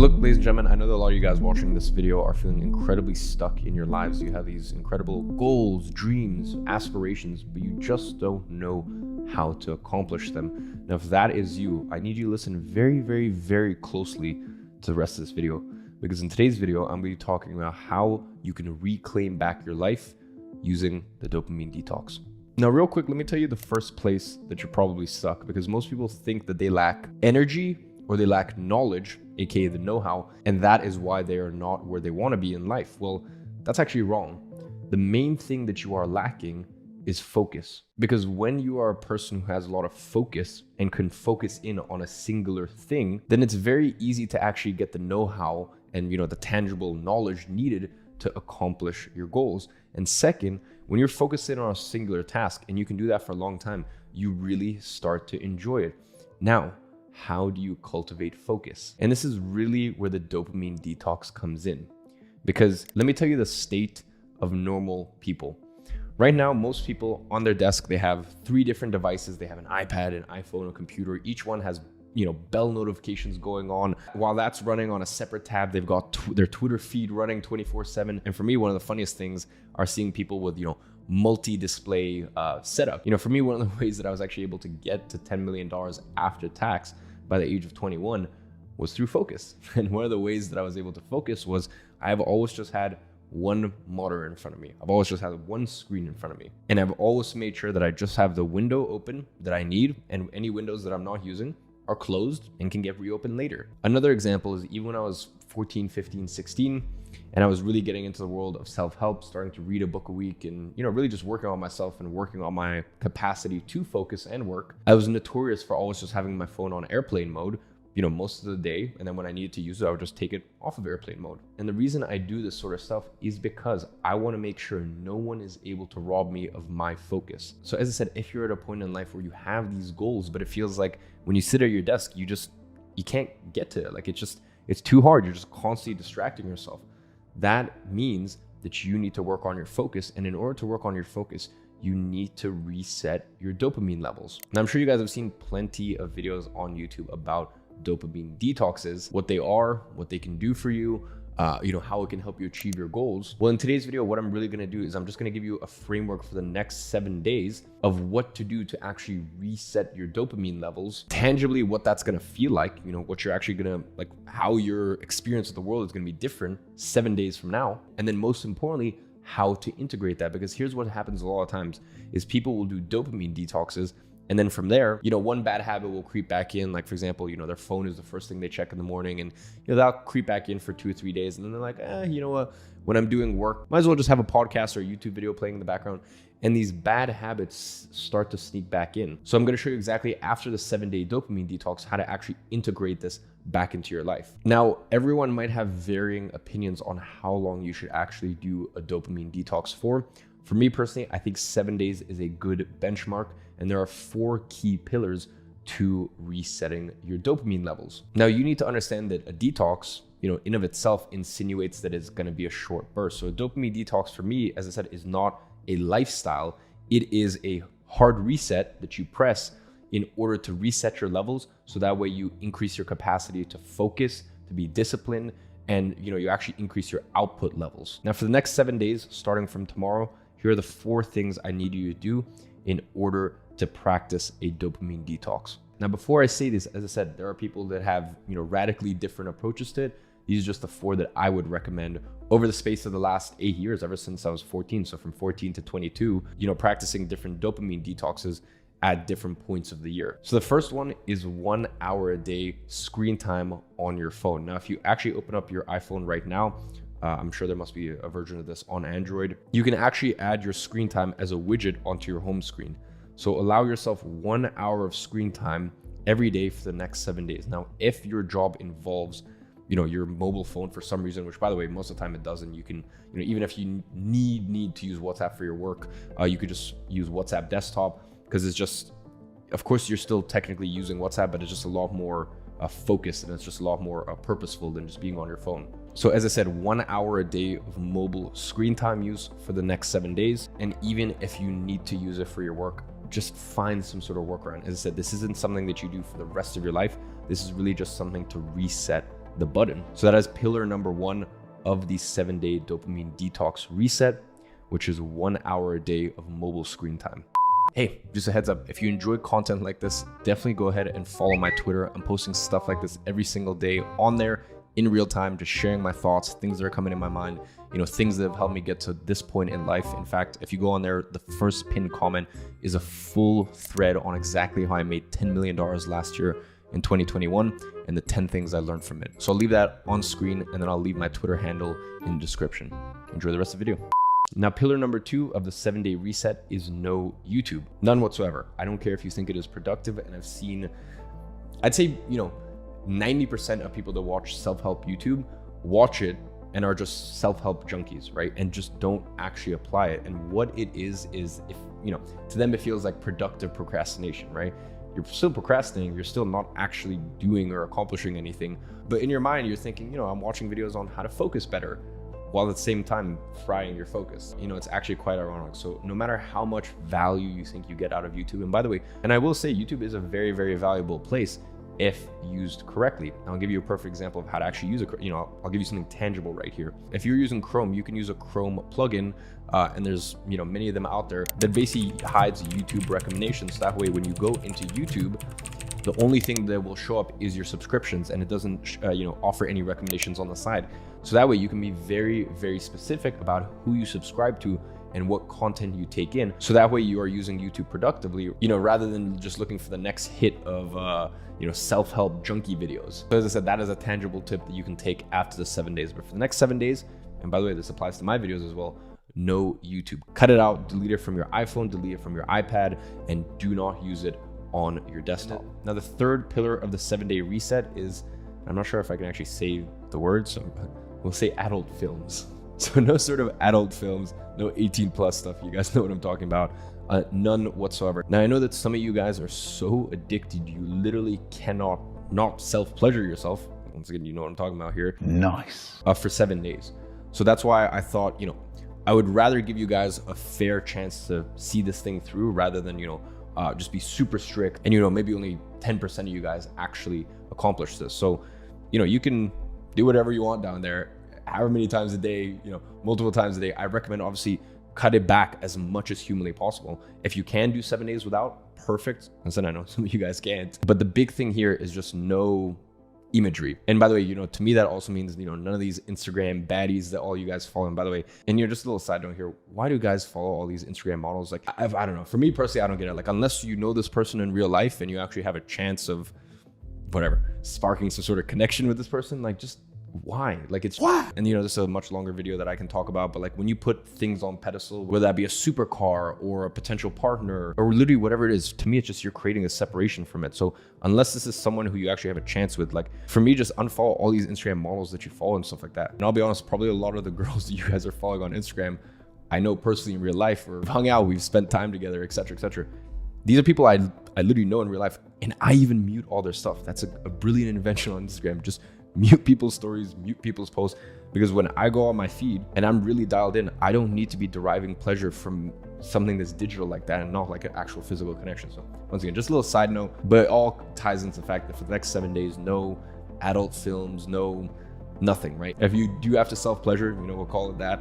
look, ladies and gentlemen, I know that a lot of you guys watching this video are feeling incredibly stuck in your lives. You have these incredible goals, dreams, aspirations, but you just don't know how to accomplish them. Now, if that is you, I need you to listen very, very, very closely to the rest of this video, because in today's video, I'm going to be talking about how you can reclaim back your life using the dopamine detox. Now, real quick, let me tell you the first place that you're probably stuck, because most people think that they lack energy or they lack knowledge, aka the know-how, and that is why they are not where they want to be in life. Well, that's actually wrong. The main thing that you are lacking is focus, because when you are a person who has a lot of focus and can focus in on a singular thing, then it's very easy to actually get the know-how and the tangible knowledge needed to accomplish your goals. And second, when you're focusing on a singular task and you can do that for a long time, you really start to enjoy it. Now, how do you cultivate focus? And this is really where the dopamine detox comes in, because let me tell you the state of normal people. Right now, most people on their desk, they have 3 different devices. They have an iPad, an iPhone, a computer. Each one has bell notifications going on. While that's running on a separate tab, they've got their Twitter feed running 24/7. And for me, one of the funniest things are seeing people with, multi-display setup. For me, one of the ways that I was actually able to get to $10 million after tax by the age of 21 was through focus. And one of the ways that I was able to focus was I've always just had one monitor in front of me. I've always just had one screen in front of me. And I've always made sure that I just have the window open that I need, and any windows that I'm not using are closed and can get reopened later. Another example is even when I was 14, 15, 16, and I was really getting into the world of self-help, starting to read a book a week and, really just working on myself and working on my capacity to focus and work. I was notorious for always just having my phone on airplane mode, most of the day. And then when I needed to use it, I would just take it off of airplane mode. And the reason I do this sort of stuff is because I want to make sure no one is able to rob me of my focus. So as I said, if you're at a point in life where you have these goals, but it feels like when you sit at your desk, you can't get to it. Like it's too hard. You're just constantly distracting yourself. That means that you need to work on your focus. And in order to work on your focus, you need to reset your dopamine levels. Now, I'm sure you guys have seen plenty of videos on YouTube about dopamine detoxes, what they are, what they can do for you, how it can help you achieve your goals. Well, in today's video, what I'm really going to do is I'm just going to give you a framework for the next 7 days of what to do to actually reset your dopamine levels, tangibly what that's going to feel like, what you're actually going to, how your experience of the world is going to be different 7 days from now. And then most importantly, how to integrate that, because here's what happens a lot of times is people will do dopamine detoxes. And then from there, one bad habit will creep back in. Like, for example, their phone is the first thing they check in the morning, and that'll creep back in for 2 or 3 days. And then they're like, you know what? When I'm doing work, might as well just have a podcast or a YouTube video playing in the background. And these bad habits start to sneak back in. So I'm going to show you exactly after the 7-day dopamine detox, how to actually integrate this back into your life. Now, everyone might have varying opinions on how long you should actually do a dopamine detox for. For me personally, I think 7 days is a good benchmark. And there are 4 key pillars to resetting your dopamine levels. Now, you need to understand that a detox, in of itself insinuates that it's going to be a short burst. So a dopamine detox for me, as I said, is not a lifestyle. It is a hard reset that you press in order to reset your levels. So that way you increase your capacity to focus, to be disciplined, and you actually increase your output levels. Now, for the next 7 days, starting from tomorrow, here are the 4 things I need you to do in order to practice a dopamine detox. Now, before I say this, as I said, there are people that have, radically different approaches to it. These are just the 4 that I would recommend over the space of the last 8 years, ever since I was 14. So from 14 to 22, practicing different dopamine detoxes at different points of the year. So the first one is 1 hour a day screen time on your phone. Now, if you actually open up your iPhone right now, I'm sure there must be a version of this on Android. You can actually add your screen time as a widget onto your home screen. So allow yourself 1 hour of screen time every day for the next 7 days. Now, if your job involves, your mobile phone for some reason, which by the way, most of the time it doesn't, you can, even if you need to use WhatsApp for your work, you could just use WhatsApp desktop, because it's just, of course, you're still technically using WhatsApp, but it's just a lot more focused, and it's just a lot more purposeful than just being on your phone. So as I said, 1 hour a day of mobile screen time use for the next 7 days. And even if you need to use it for your work, just find some sort of workaround. As I said, this isn't something that you do for the rest of your life. This is really just something to reset the button. So that is pillar number 1 of the 7-day dopamine detox reset, which is 1 hour a day of mobile screen time. Hey, just a heads up, if you enjoy content like this, definitely go ahead and follow my Twitter. I'm posting stuff like this every single day on there in real time, just sharing my thoughts, things that are coming in my mind, things that have helped me get to this point in life. In fact, if you go on there, the first pinned comment is a full thread on exactly how I made $10 million last year in 2021 and the 10 things I learned from it. So I'll leave that on screen, and then I'll leave my Twitter handle in the description. Enjoy the rest of the video. Now, pillar number 2 of the 7-day reset is no YouTube. None whatsoever. I don't care if you think it is productive. And I've seen, I'd say, 90% of people that watch self-help YouTube watch it and are just self-help junkies, right? And just don't actually apply it. And what it is if, to them, it feels like productive procrastination, right? You're still procrastinating, you're still not actually doing or accomplishing anything. But in your mind, you're thinking, I'm watching videos on how to focus better, while at the same time frying your focus. It's actually quite ironic. So no matter how much value you think you get out of YouTube, and by the way, and I will say YouTube is a very, very valuable place if used correctly. I'll give you a perfect example of how to actually use it. I'll give you something tangible right here. If you're using Chrome, you can use a Chrome plugin, and there's many of them out there that basically hides YouTube recommendations. That way, when you go into YouTube, the only thing that will show up is your subscriptions, and it doesn't offer any recommendations on the side. So that way you can be very, very specific about who you subscribe to and what content you take in. So that way you are using YouTube productively, rather than just looking for the next hit of, self-help junkie videos. So as I said, that is a tangible tip that you can take after the 7 days. But for the next 7 days, and by the way, this applies to my videos as well, no YouTube. Cut it out, delete it from your iPhone, delete it from your iPad, and do not use it on your desktop. Now, the third pillar of the 7-day reset is, I'm not sure if I can actually say the words, so we'll say adult films. So no sort of adult films, no 18 plus stuff. You guys know what I'm talking about. None whatsoever. Now, I know that some of you guys are so addicted, you literally cannot not self-pleasure yourself. Once again, you know what I'm talking about here. Nice. For 7 days. So that's why I thought, I would rather give you guys a fair chance to see this thing through rather than, just be super strict and, maybe only 10% of you guys actually accomplish this. So, you can do whatever you want down there, however many times a day, multiple times a day. I recommend obviously cut it back as much as humanly possible. If you can do 7 days without, perfect. And so I know some of you guys can't, but the big thing here is just no imagery. And by the way, to me, that also means, none of these Instagram baddies that all you guys follow. And by the way, and just a little side note here, why do guys follow all these Instagram models? Like, I don't know. For me personally, I don't get it. Like, unless you know this person in real life and you actually have a chance of whatever, sparking some sort of connection with this person, like, just why? Like, it's what? And this is a much longer video that I can talk about, but like, when you put things on pedestal, whether that be a supercar or a potential partner or literally whatever it is, to me, it's just you're creating a separation from it. So unless this is someone who you actually have a chance with, like, for me, just unfollow all these Instagram models that you follow and stuff like that. And I'll be honest, probably a lot of the girls that you guys are following on Instagram, I know personally in real life, we've hung out, we've spent time together, etc., etc. These are people I literally know in real life, and I even mute all their stuff. That's a brilliant invention on Instagram. Just mute people's stories, mute people's posts, because when I go on my feed and I'm really dialed in, I don't need to be deriving pleasure from something that's digital like that and not like an actual physical connection. So once again, just a little side note, but it all ties into the fact that for the next 7 days, no adult films, no nothing, right? If you do have to self-pleasure, we'll call it that,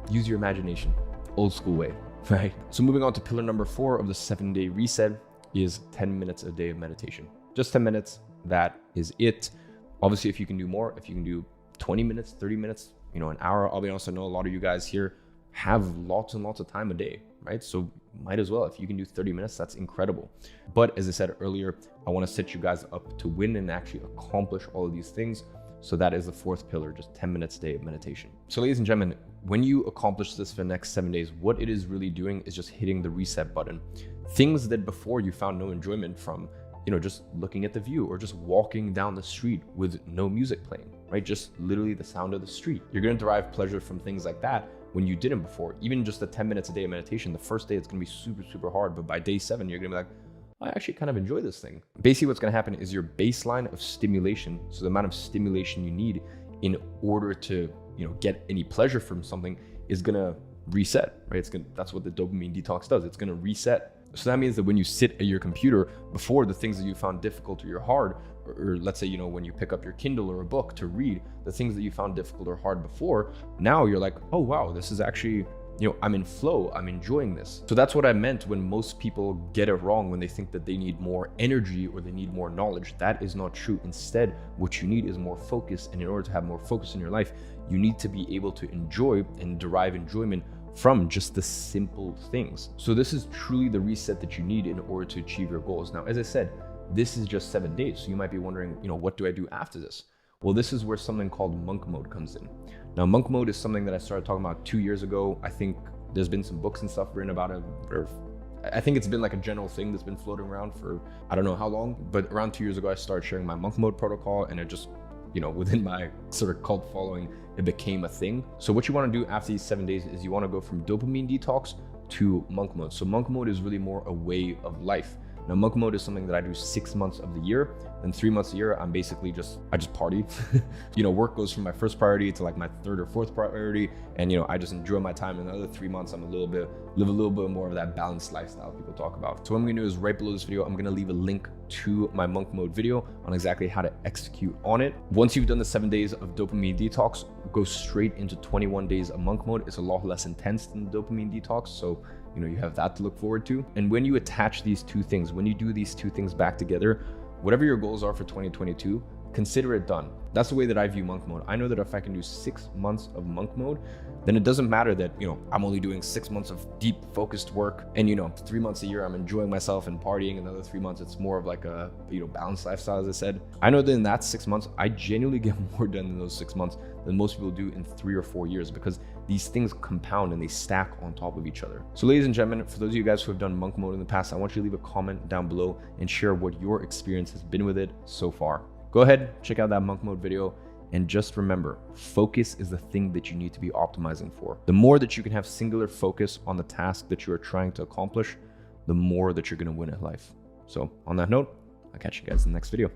use your imagination, old school way, right? So moving on to pillar number 4 of the 7-day reset is 10 minutes a day of meditation. Just 10 minutes, that is it. Obviously, if you can do more, if you can do 20 minutes, 30 minutes, an hour, I'll be honest, I know a lot of you guys here have lots and lots of time a day, right? So might as well, if you can do 30 minutes, that's incredible. But as I said earlier, I want to set you guys up to win and actually accomplish all of these things. So that is the 4th pillar, just 10 minutes a day of meditation. So ladies and gentlemen, when you accomplish this for the next 7 days, what it is really doing is just hitting the reset button. Things that before you found no enjoyment from, just looking at the view or just walking down the street with no music playing, right? Just literally the sound of the street. You're going to derive pleasure from things like that when you didn't before. Even just the 10 minutes a day of meditation, the first day it's going to be super, super hard. But by day 7, you're going to be like, I actually kind of enjoy this thing. Basically, what's going to happen is your baseline of stimulation, so the amount of stimulation you need in order to, get any pleasure from something, is going to reset, right? That's what the dopamine detox does. It's going to reset. So that means that when you sit at your computer, before, the things that you found difficult or you're hard or let's say, when you pick up your Kindle or a book to read, the things that you found difficult or hard before, now you're like, oh wow, this is actually, I'm in flow, I'm enjoying this. So that's what I meant when most people get it wrong, when they think that they need more energy or they need more knowledge. That is not true. Instead, what you need is more focus. And in order to have more focus in your life, you need to be able to enjoy and derive enjoyment from just the simple things. So this is truly the reset that you need in order to achieve your goals. Now, as I said, this is just 7 days. So you might be wondering, what do I do after this? Well, this is where something called monk mode comes in. Now, monk mode is something that I started talking about 2 years ago. I think there's been some books and stuff written about it, or I think it's been like a general thing that's been floating around for I don't know how long, but around 2 years ago, I started sharing my monk mode protocol, and it just, within my sort of cult following, it became a thing. So what you want to do after these 7 days is you want to go from dopamine detox to monk mode. So monk mode is really more a way of life. Now, monk mode is something that I do 6 months of the year. Then 3 months a year, I'm basically I just party. Work goes from my first priority to like my third or fourth priority. And, I just enjoy my time. In the other 3 months, I'm live a little bit more of that balanced lifestyle people talk about. So what I'm gonna do is right below this video, I'm gonna leave a link to my monk mode video on exactly how to execute on it. Once you've done the 7 days of dopamine detox, go straight into 21 days of monk mode. It's a lot less intense than the dopamine detox. So, you have that to look forward to. And when you attach these two things, when you do these two things back together, whatever your goals are for 2022, consider it done. That's the way that I view monk mode. I know that if I can do 6 months of monk mode, then it doesn't matter that, I'm only doing 6 months of deep focused work and, 3 months a year, I'm enjoying myself and partying. Another 3 months, it's more of like a, balanced lifestyle, as I said. I know that in that 6 months, I genuinely get more done in those 6 months than most people do in 3 or 4 years, because these things compound and they stack on top of each other. So ladies and gentlemen, for those of you guys who have done monk mode in the past, I want you to leave a comment down below and share what your experience has been with it so far. Go ahead, check out that monk mode video. And just remember, focus is the thing that you need to be optimizing for. The more that you can have singular focus on the task that you are trying to accomplish, the more that you're going to win in life. So on that note, I'll catch you guys in the next video.